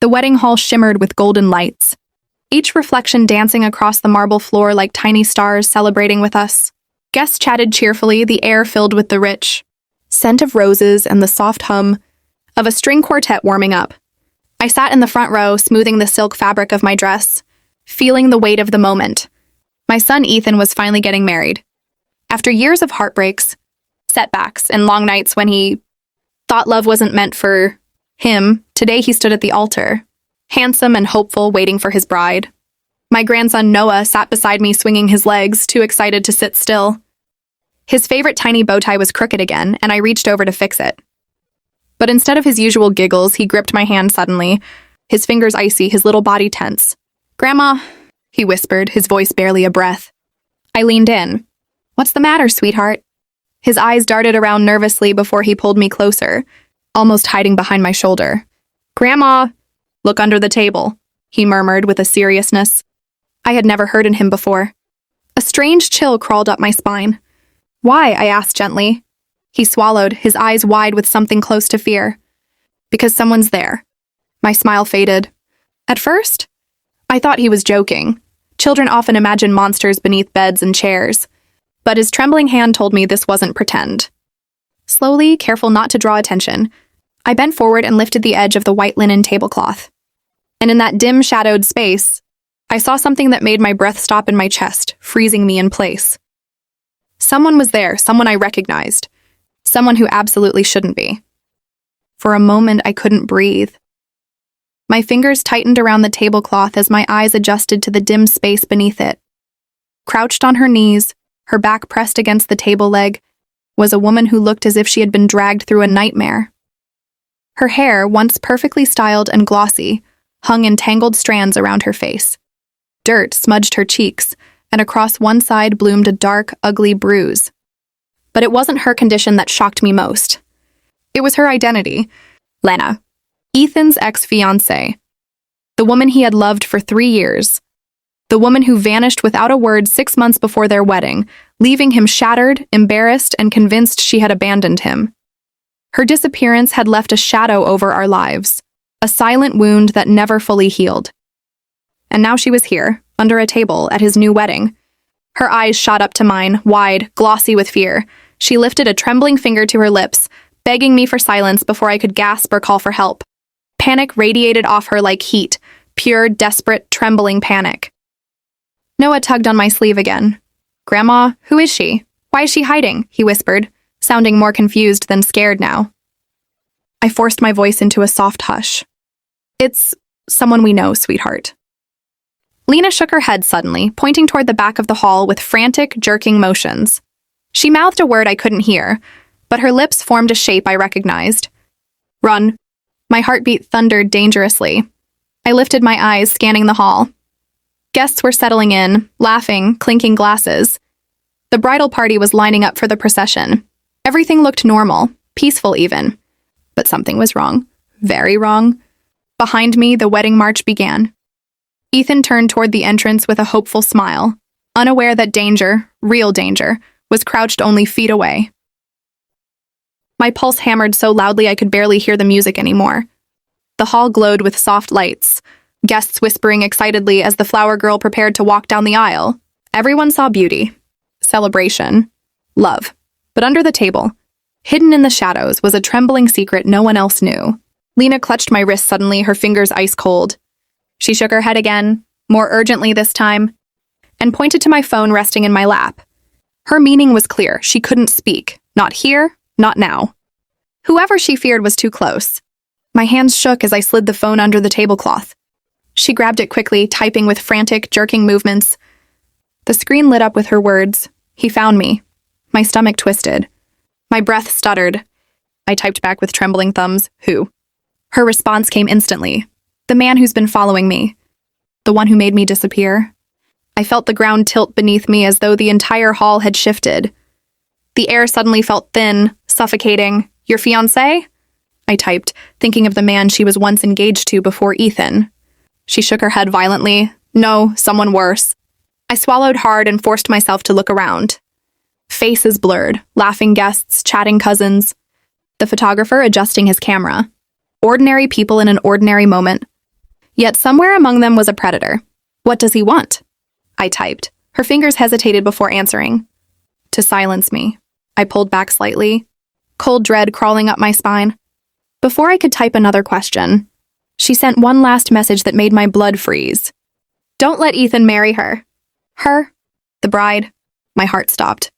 The wedding hall shimmered with golden lights, each reflection dancing across the marble floor like tiny stars celebrating with us. Guests chatted cheerfully, the air filled with the rich scent of roses and the soft hum of a string quartet warming up. I sat in the front row, smoothing the silk fabric of my dress, feeling the weight of the moment. My son Ethan was finally getting married. After years of heartbreaks, setbacks, and long nights when he thought love wasn't meant for him, today he stood at the altar, handsome and hopeful, waiting for his bride. My grandson Noah sat beside me, swinging his legs, too excited to sit still. His favorite tiny bow tie was crooked again, and I reached over to fix it. But instead of his usual giggles, he gripped my hand suddenly, his fingers icy, his little body tense. "Grandma," he whispered, his voice barely a breath. I leaned in. "What's the matter, sweetheart?" His eyes darted around nervously before he pulled me closer, almost hiding behind my shoulder. "Grandma, look under the table," he murmured with a seriousness I had never heard in him before. A strange chill crawled up my spine. "Why?" I asked gently. He swallowed, his eyes wide with something close to fear. "Because someone's there." My smile faded. At first, I thought he was joking. Children often imagine monsters beneath beds and chairs. But his trembling hand told me this wasn't pretend. Slowly, careful not to draw attention, I bent forward and lifted the edge of the white linen tablecloth. And in that dim, shadowed space, I saw something that made my breath stop in my chest, freezing me in place. Someone was there, someone I recognized. Someone who absolutely shouldn't be. For a moment, I couldn't breathe. My fingers tightened around the tablecloth as my eyes adjusted to the dim space beneath it. Crouched on her knees, her back pressed against the table leg, was a woman who looked as if she had been dragged through a nightmare. Her hair, once perfectly styled and glossy, hung in tangled strands around her face. Dirt smudged her cheeks, and across one side bloomed a dark, ugly bruise. But it wasn't her condition that shocked me most. It was her identity. Lena, Ethan's ex-fiancée. The woman he had loved for 3 years. The woman who vanished without a word 6 months before their wedding, leaving him shattered, embarrassed, and convinced she had abandoned him. Her disappearance had left a shadow over our lives, a silent wound that never fully healed. And now she was here, under a table, at his new wedding. Her eyes shot up to mine, wide, glossy with fear. She lifted a trembling finger to her lips, begging me for silence before I could gasp or call for help. Panic radiated off her like heat, pure, desperate, trembling panic. Noah tugged on my sleeve again. "Grandma, who is she? Why is she hiding?" he whispered, sounding more confused than scared now. I forced my voice into a soft hush. "It's someone we know, sweetheart." Lena shook her head suddenly, pointing toward the back of the hall with frantic, jerking motions. She mouthed a word I couldn't hear, but her lips formed a shape I recognized. "Run." My heartbeat thundered dangerously. I lifted my eyes, scanning the hall. Guests were settling in, laughing, clinking glasses. The bridal party was lining up for the procession. Everything looked normal, peaceful even. But something was wrong. Very wrong. Behind me, the wedding march began. Ethan turned toward the entrance with a hopeful smile, unaware that danger, real danger, was crouched only feet away. My pulse hammered so loudly I could barely hear the music anymore. The hall glowed with soft lights, guests whispering excitedly as the flower girl prepared to walk down the aisle. Everyone saw beauty, celebration, love. But under the table, hidden in the shadows, was a trembling secret no one else knew. Lena clutched my wrist suddenly, her fingers ice cold. She shook her head again, more urgently this time, and pointed to my phone resting in my lap. Her meaning was clear. She couldn't speak. Not here, not now. Whoever she feared was too close. My hands shook as I slid the phone under the tablecloth. She grabbed it quickly, typing with frantic, jerking movements. The screen lit up with her words. "He found me." My stomach twisted. My breath stuttered. I typed back with trembling thumbs, "Who?" Her response came instantly. "The man who's been following me. The one who made me disappear." I felt the ground tilt beneath me as though the entire hall had shifted. The air suddenly felt thin, suffocating. "Your fiancé?" I typed, thinking of the man she was once engaged to before Ethan. She shook her head violently. "No, someone worse." I swallowed hard and forced myself to look around. Faces blurred, laughing guests, chatting cousins. The photographer adjusting his camera. Ordinary people in an ordinary moment, Yet somewhere among them was a predator. What does he want? I typed. Her fingers hesitated before answering. To silence me. I pulled back slightly, cold dread crawling up my spine. Before I could type another question, she sent one last message that made my blood freeze. Don't let Ethan marry her. Her? The bride? My heart stopped.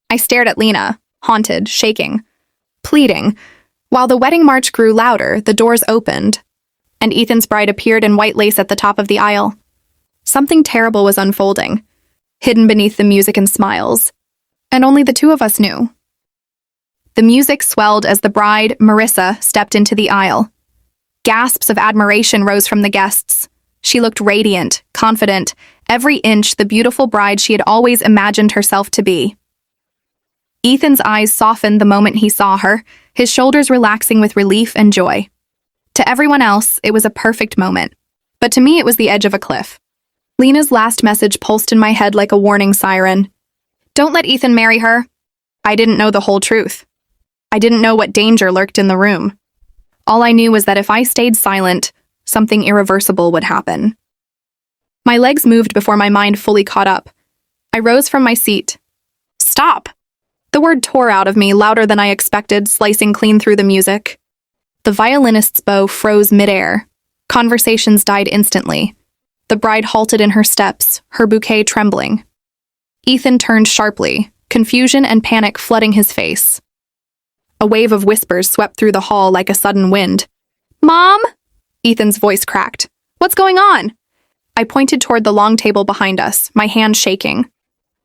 I stared at Lena, haunted, shaking, pleading. While the wedding march grew louder, the doors opened, and Ethan's bride appeared in white lace at the top of the aisle. Something terrible was unfolding, hidden beneath the music and smiles, and only the two of us knew. The music swelled as the bride, Marissa, stepped into the aisle. Gasps of admiration rose from the guests. She looked radiant, confident, every inch the beautiful bride she had always imagined herself to be. Ethan's eyes softened the moment he saw her, his shoulders relaxing with relief and joy. To everyone else, it was a perfect moment, but to me it was the edge of a cliff. Lena's last message pulsed in my head like a warning siren. Don't let Ethan marry her. I didn't know the whole truth. I didn't know what danger lurked in the room. All I knew was that if I stayed silent, something irreversible would happen. My legs moved before my mind fully caught up. I rose from my seat. Stop! The word tore out of me louder than I expected, slicing clean through the music. The violinist's bow froze midair. Conversations died instantly. The bride halted in her steps, her bouquet trembling. Ethan turned sharply, confusion and panic flooding his face. A wave of whispers swept through the hall like a sudden wind. Mom? Ethan's voice cracked. What's going on? I pointed toward the long table behind us, my hand shaking.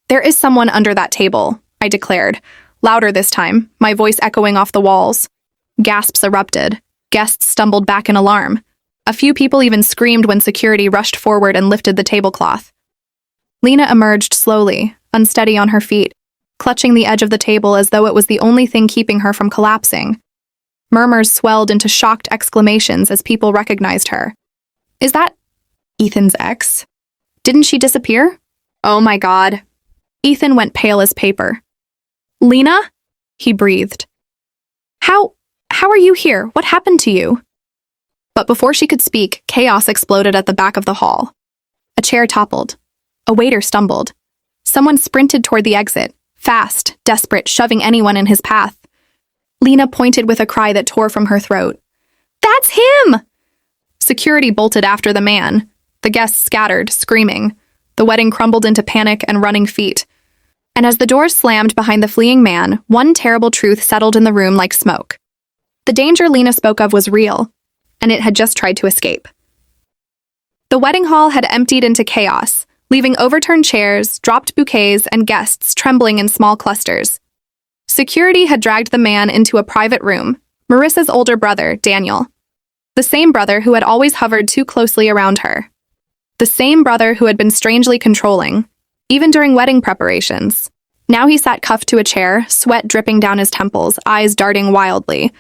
There is someone under that table, I declared, louder this time, my voice echoing off the walls. Gasps erupted. Guests stumbled back in alarm. A few people even screamed when security rushed forward and lifted the tablecloth. Lena emerged slowly, unsteady on her feet, clutching the edge of the table as though it was the only thing keeping her from collapsing. Murmurs swelled into shocked exclamations as people recognized her. Is that Ethan's ex? Didn't she disappear? Oh my God. Ethan went pale as paper. Lena? He breathed. How are you here? What happened to you? But before she could speak, chaos exploded at the back of the hall. A chair toppled. A waiter stumbled. Someone sprinted toward the exit, fast, desperate, shoving anyone in his path. Lena pointed with a cry that tore from her throat. That's him! Security bolted after the man. The guests scattered, screaming. The wedding crumbled into panic and running feet. And as the doors slammed behind the fleeing man, one terrible truth settled in the room like smoke. The danger Lena spoke of was real, and it had just tried to escape. The wedding hall had emptied into chaos, leaving overturned chairs, dropped bouquets, and guests trembling in small clusters. Security had dragged the man into a private room, Marissa's older brother, Daniel. The same brother who had always hovered too closely around her. The same brother who had been strangely controlling, even during wedding preparations. Now he sat cuffed to a chair, sweat dripping down his temples, eyes darting wildly.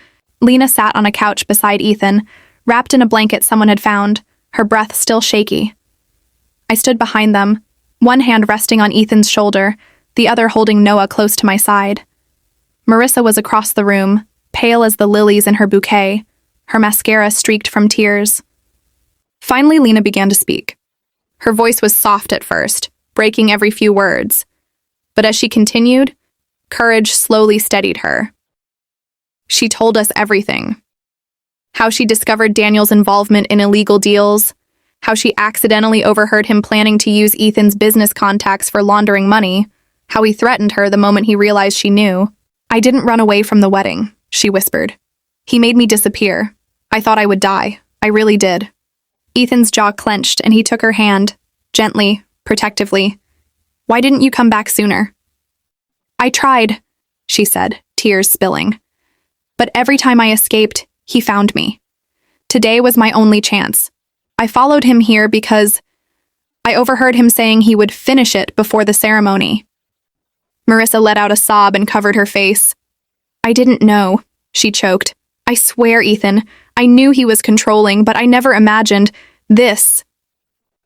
Lena sat on a couch beside Ethan, wrapped in a blanket someone had found, her breath still shaky. I stood behind them, one hand resting on Ethan's shoulder, the other holding Noah close to my side. Marissa was across the room, pale as the lilies in her bouquet, her mascara streaked from tears. Finally, Lena began to speak. Her voice was soft at first, breaking every few words. But as she continued, courage slowly steadied her. She told us everything. How she discovered Daniel's involvement in illegal deals, how she accidentally overheard him planning to use Ethan's business contacts for laundering money, how he threatened her the moment he realized she knew. I didn't run away from the wedding, she whispered. He made me disappear. I thought I would die. I really did. Ethan's jaw clenched and he took her hand, gently, protectively. Why didn't you come back sooner? I tried, she said, tears spilling. But every time I escaped, he found me. Today was my only chance. I followed him here because I overheard him saying he would finish it before the ceremony. Marissa let out a sob and covered her face. I didn't know, she choked. I swear, Ethan, I knew he was controlling, but I never imagined this.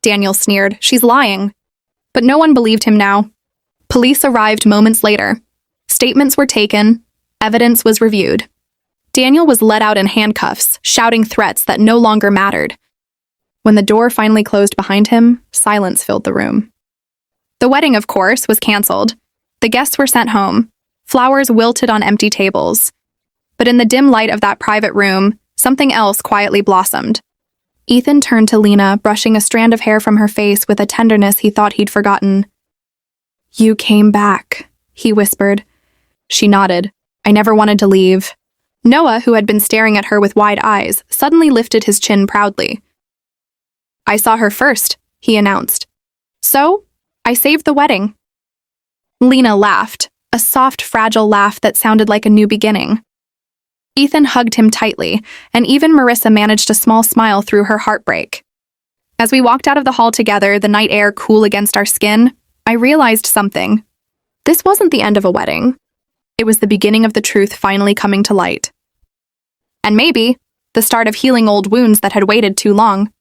Daniel sneered. She's lying. But no one believed him now. Police arrived moments later. Statements were taken. Evidence was reviewed. Daniel was let out in handcuffs, shouting threats that no longer mattered. When the door finally closed behind him, silence filled the room. The wedding, of course, was canceled. The guests were sent home. Flowers wilted on empty tables. But in the dim light of that private room, something else quietly blossomed. Ethan turned to Lena, brushing a strand of hair from her face with a tenderness he thought he'd forgotten. "You came back," he whispered. She nodded. "I never wanted to leave." Noah, who had been staring at her with wide eyes, suddenly lifted his chin proudly. "I saw her first," he announced. "So, I saved the wedding." Lena laughed, a soft, fragile laugh that sounded like a new beginning. Ethan hugged him tightly, and even Marissa managed a small smile through her heartbreak. As we walked out of the hall together, the night air cool against our skin, I realized something. This wasn't the end of a wedding. It was the beginning of the truth finally coming to light. And maybe, the start of healing old wounds that had waited too long.